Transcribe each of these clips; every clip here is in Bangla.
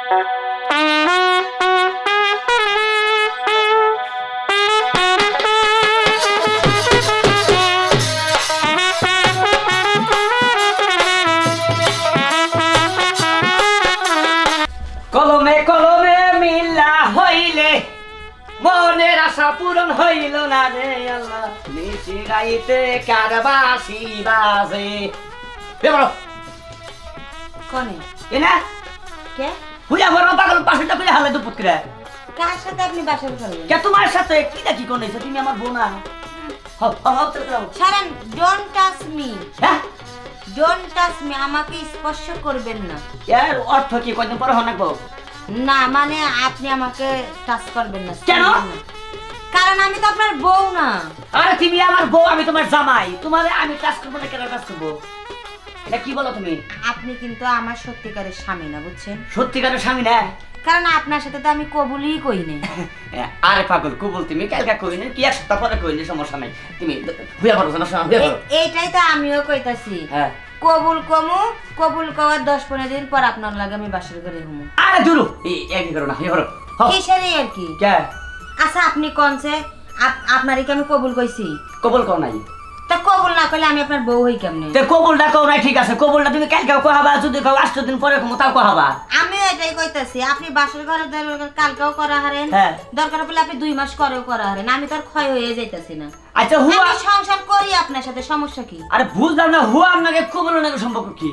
কলমে কলমে মিলা হইলে মনের আশা পূরণ হইল না রে আল্লাহ নিশি গাইতে কার বাঁশি বাজে বেবড় কোনে এনা কে হুইয়া বড় পাগল পাশটা কইলে হালে দুপুত করে কার সাথে আপনি বাসর করলেন কে তোমার সাথে কি কোনেছ তুমি আমার বোনা হাও তো ছাড়েন ডোন্ট টাচ মি হ্যাঁ ডোন্ট টাচ মি আমাকে স্পর্শ করবেন না এর অর্থ কি কয়দিন পরে হনাকবো না মানে আপনি আমাকে টাচ করবেন না কেন কারণ আমি তো আপনার বউ না আরে তুমি আমার বউ আমি তোমার জামাই তোমারে আমি টাচ করব না কেন টাচ করব এটা কি বলো তুমি আপনি কিন্তু আমার সত্যিকারের স্বামী না বুঝছেন সত্যিকারের স্বামী না কারণ আপনার সাথে তো আমি কবুলই কই নাই আরে পাগল কবুল তুমি কালকা কই না কি এক সপ্তাহ পরে কইলে সমস্যা নাই তুমি হুইয়া পড়ো না হুইয়া পড়ো এইটাই তো আমিও কইতাছি হ্যাঁ কবুল কমু কবুল কওয়ার 10-15 দিন পর আপনার লাগে আমি বাসর করে হুমু আরে দূর এই এক করো না হুইয়া পড়ো কিসের আর কি কে আচ্ছা আপনি কোনছে আপনারই কি আমি কবুল কইছি কবুল কও নাই তা কবুল না কইলে আমি আপনার বউ হই কেমনে তে কবুলটা কও নাই ঠিক আছে কবুলটা তুমি কালকে কহাবা যদি কও 8 দিন পরে কও তাও কহাবা আমি এটাই কইতাছি আপনি বাসর ঘরে কালকেও করা হারেন হ্যাঁ দরকার পড়লে আপনি 2 মাস করেও করা হারেন আমি তো আর ক্ষয় হয়ে যাইতাছি না আচ্ছা হুয়া আমি সংসার করি আপনার সাথে সমস্যা কি আরে বুঝলাম না হুয়া আপনাকে কবুলের নাকি সম্পর্ক কি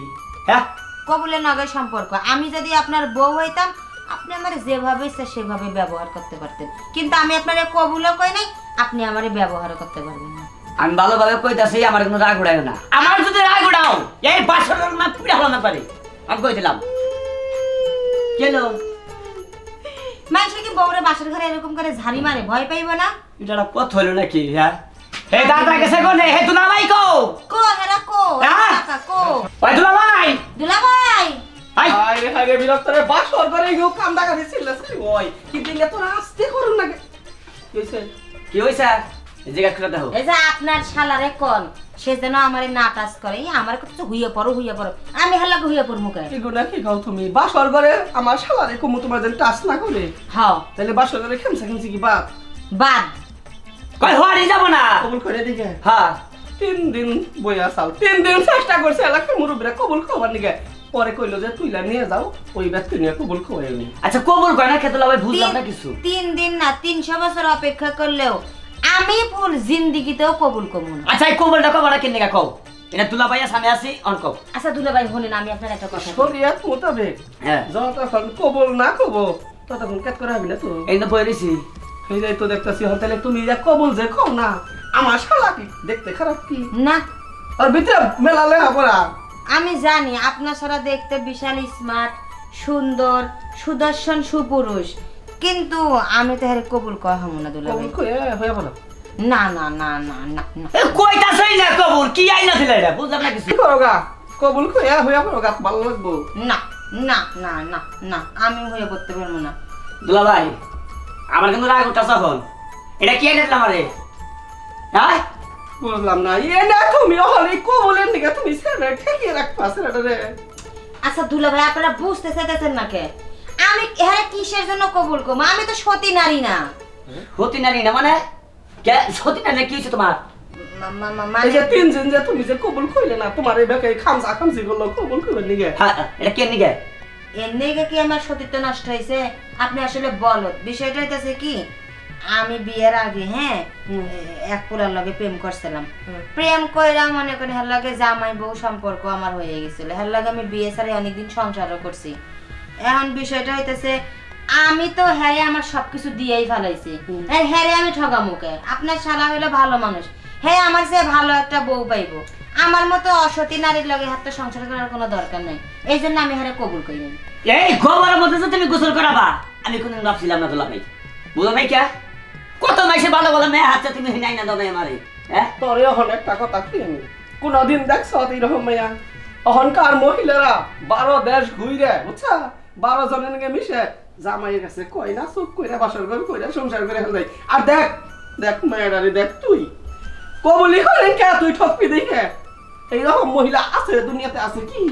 হ্যাঁ কবুলের নগে সম্পর্ক আমি যদি আপনার বউ হইতাম আপনি আমারে যেভাবে ইচ্ছা সেভাবে ব্যবহার করতে পারতেন কিন্তু আমি আপনারে কবুলও কই নাই আপনি আমারে ব্যবহারও করতে পারবেন না আমি ভালোভাবে কইতাছি আমার কোনো রাগ উড়াইও না আমার যদি রাগ উড়াও এই বাসরের না পুরা হলো না পারে আমি কই দিলাম কেন মানুষ কি বউরে বাসর ঘরে এরকম করে ঝাড়ি মারে ভয় পাইবো না এটা কথা হলো নাকি হ্যাঁ হে দাদা গেছে কোনে হে দুলাভাই কো কো হেরা কো কাকা কো ওই দুলাভাই দুলাভাই আই আরে আরে বিরক্ত রে বাসর করে গো কাম দাগা দিছিল ওই কিন্তু ইয়া তোরা আস্তে করুন না কইছে কি হইছে এই জায়গা করে দাও এই যে আপনার শালারে কোন সে যেন আমারে না টাচ করে আমার কত হুইয়া পড়ো আমি হালা হুইয়া পড় মুখে কি গো না কি গাও তুমি বাসর করে আমার শালারে কমু তোমার যেন টাচ না করে হ্যাঁ তাহলে বাসর করে খেমছে কি বাদ বাদ কই হওয়ারই যাব না কবুল করে দিকে হ্যাঁ 3 দিন বইয়া চাল 3 দিন চেষ্টা করছে এলাকা মুরুবিরা কবুল খাবার নিকে পরে কইলো যে তুইলা নিয়ে যাও ওই ব্যক্তি নিয়ে কবুল খাওয়াইনি আচ্ছা কবুল কয় না খেতে লাভাই বুঝলাম না কিছু 3 দিন না 300 বছর অপেক্ষা করলেও আমি ফুল জিন্দেগিতেও কবুল করব না আচ্ছা এই কবুলটা কও না কেন কও এটা দুলাভাইয়া সামনে আসি অন কও আচ্ছা দুলাভাই শুনেন আমি আপনার একটা কথা বলি। শরিয়াত মোতাবেক হ্যাঁ যতক্ষণ কবুল না করবো ততক্ষণ কাজ করা হবে না তো এই না বইরেছি এই যাই তো দেখতাছি তাহলে তুমি যা কবুল যে কও না আমার শালা কি দেখতে খারাপ কি না আর ভিতরে মেলা লেখা পড়া আমি জানি আপনার সারা দেখতে বিশাল স্মার্ট সুন্দর সুদর্শন সুপুরুষ কিন্তু আমি তো হেরে কবুল করা হবো না দুলাভাই কবুল কই হয়ে বলো না না না না না না এ কইতা সই না কবুল কি আইনা দিলা এটা বুঝলাম না কিছু কি করো গা কবুল কই হয়ে বলো গা ভালো লাগবো না না না না না আমি হয়ে পড়তে পারবো না দুলাভাই আমার কিন্তু রাগ উঠা তখন এটা কি আইনা দিলাম আরে হ্যাঁ বুঝলাম না এ না তুমি হলে কবুলের নিকে তুমি সেরে ঠেকিয়ে রাখবা সেটা রে আচ্ছা দুলাভাই আপনারা বুঝতে চাইতেছেন না কে আমি হেরে কিসের জন্য কবুল করবো আমি তো সতী নারী না হতি নারী না মানে কে সতী নারী কি হইছে তোমার এই যে মানে 3 দিন যে তুমি যে কবুল কইলে না তোমার এই বেকে খামসা খামসি করলো কবুল কইবে নিকে হ্যাঁ এটা কেন নিগে এমনি কি আমার সতীত্ব নষ্ট হয়েছে আপনি আসলে বলো বিষয়টা হইতেছে কি আমি বিয়ের আগে হ্যাঁ এক পুরার লগে প্রেম করছিলাম প্রেম কইরা মনে করি হের লগে জামাই বউ সম্পর্ক আমার হয়ে গেছিল হের লগে আমি বিয়ে ছাড়া অনেকদিন সংসারও করছি এখন বিষয়টা হইতেছে আমি তো হ্যারে আমার সবকিছু দিয়েই ফেলাইছি হ্যারে আমি ঠগামুকে আপনার শালা হইলো ভালো মানুষ হ্যাঁ আমার সে ভালো একটা বউ পাইবো আমার মতো অসতী নারীর লগে হাতে সংসার করার কোনো দরকার নাই এই জন্য আমি হ্যারে কবুল করি নাই এই গোবরের মধ্যে যে তুমি গোসল করাবা আমি কোনদিন ভাবছিলাম না দুলাভাই বুঝো ভাই কে কত মাইসে ভালো ভালো মেয়ে হাতে তুমি নাই না দাও আমারে হ্যাঁ তোর এখন একটা কথা কি আমি কোনদিন দেখছ এইরকম মেয়া অহংকার মহিলারা 12 দেশ ঘুরে বুঝছা 12 জনের নিয়ে মিশে জামাইয়ের কাছে কই না চুপ কইরা বাসর ঘর কইরা সংসার করে হেল দেয় আর দেখ দেখ মেয়েরারে দেখ তুই কবুলি করেন কে তুই ঠকবি দেখে এইরকম মহিলা আছে দুনিয়াতে আছে কি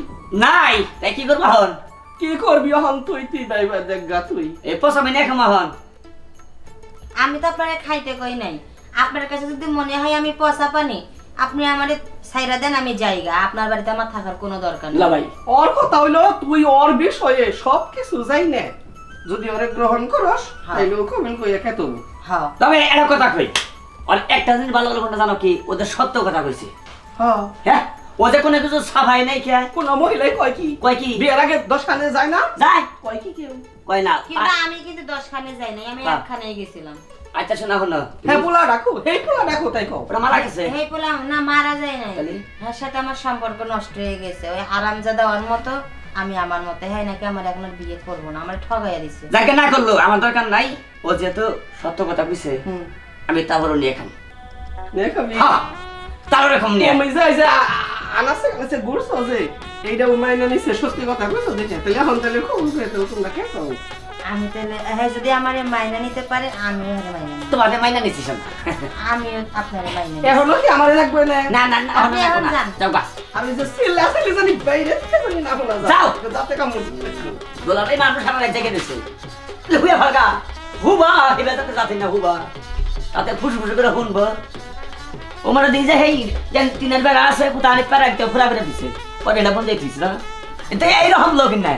নাই তাই কি করবো এখন কি কি করবি এখন তুই ভাইবা দেখ গা তুই এই পচা মিনে খামা হন আমি তো আপনারে খাইতে কই নাই, আপনার কাছে যদি মনে হয় আমি পচা পানি, আপনি আমারে ছাইরা দেন, আমি যাইগা। আপনার বাড়িতে আমার থাকার কোনো দরকার নেই। না ভাই, ওর কথা হইলো তুই ওর বিষয়ে সবকিছু যাই না, যদি ওরে গ্রহণ করস তাইলে ও কমেন্ট কইয়া কে তুমি। হ্যাঁ তবে একটা কথা কই, আর একটা জিনিস ভালো করে কোনটা জানো কি, ওদের সত্য কথা কইছে। হ্যাঁ হ্যাঁ, ওদের কোনো কিছু সাফাই নাই কে, কোন মহিলাই কয় কি বিয়ের আগে 10 খানে যায় না, যায় কয় কি কেউ কয় না। কিন্তু আমি কিন্তু 10 খানে যাই নাই, আমি হ্যাঁ। 1 খানেই গেছিলাম। আচ্ছা শোনা হলো, হ্যাঁ পোলা ডাকো, এই পোলা ডাকো তাই কও। ওরা মারা গেছে। এই বললাম না, মারা যায় নাই, তাহলে? এর সাথে আমার সম্পর্ক নষ্ট হয়ে গেছে। ওই হারামজাদা ওর মতো, আমি আমার মতো। হ্যাঁ নাকি আমার এখন আর বিয়ে করবো না, আমার ঠগাইয়া দিছে। যাকে না করলো আমার দরকার নাই, ও যেহেতু সত্য কথা কইছে আমি তারপরও নিয়ে খাম। নিয়ে খাবি? হ্যাঁ, তারও এরকম নিয়ে। তুমি যে আনাসে আনাসে ঘুরছো যে এইটা উমাইনা নিছে, সত্যি কথা কইছো দেখে, তাহলে এখন তাহলে খুব তো তোমরা কে কও? আমি তাহলে হ্যাঁ, যদি আমারে মাইনা নিতে পারে আমিও হারে মাইনা নিব। তোমাদের মাইনা নিছিস না? আমিও আপনারে মাইনা নিব। এখনো কি আমারে লাগবে না? না না না, আপনি এখন না, যান। যাও গা। আমি যে সিল্লা সিল্লি জানি বাইরে থেকে জানি না বলা যায়। যাও। যাতে কাম গোলাপি মানুষ সারা রাত জেগে দিছে। হুয়া ভাগা, হুবা, এবার তাতে যাতে না হুবা। তাতে ফুসফুস করে শুনবো। ও মানে দিন যে হেই, যেন তিনের বেলা আছে, কোথায় পারা একটা ফুরা করে দিছে। পরে এটা বন্ধ দিছিস না? এটা এইরকম লোক না।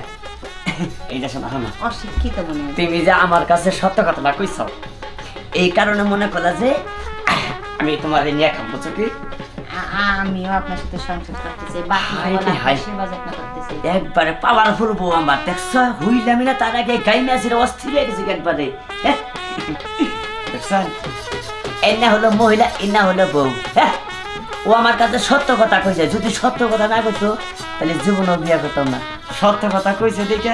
এইটা শোনা শোনা। অশিক্ষিত মনে হয়। তুমি যে আমার কাছে সত্য কথাটা কইছ, এই কারণে মনে করলা যে আমি তোমার নিয়ে খাম, বুঝছো কি? আমিও আপনার সাথে সংসার করতে চাই, বাকি হাই রে জীবন হাই। আপনার সেবা যত্ন করতে চাই। একবারে পাওয়ারফুল বউ আমার, দেখছো? হইলামি না তার আগে গাই ম্যাচের অস্থির হয়ে গেছে একবারে। হ্যাঁ? দেখছেন? এনা হলো মহিলা, এনা হলো বউ। হ্যাঁ, ও আমার কাছে সত্য কথা কইছে, যদি সত্য কথা না কইতো তাহলে জীবনও বিয়ে করতাম না। সত্য কথা কইছে দেখে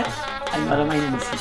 আমি ভালো মাইনে নিচ্ছি।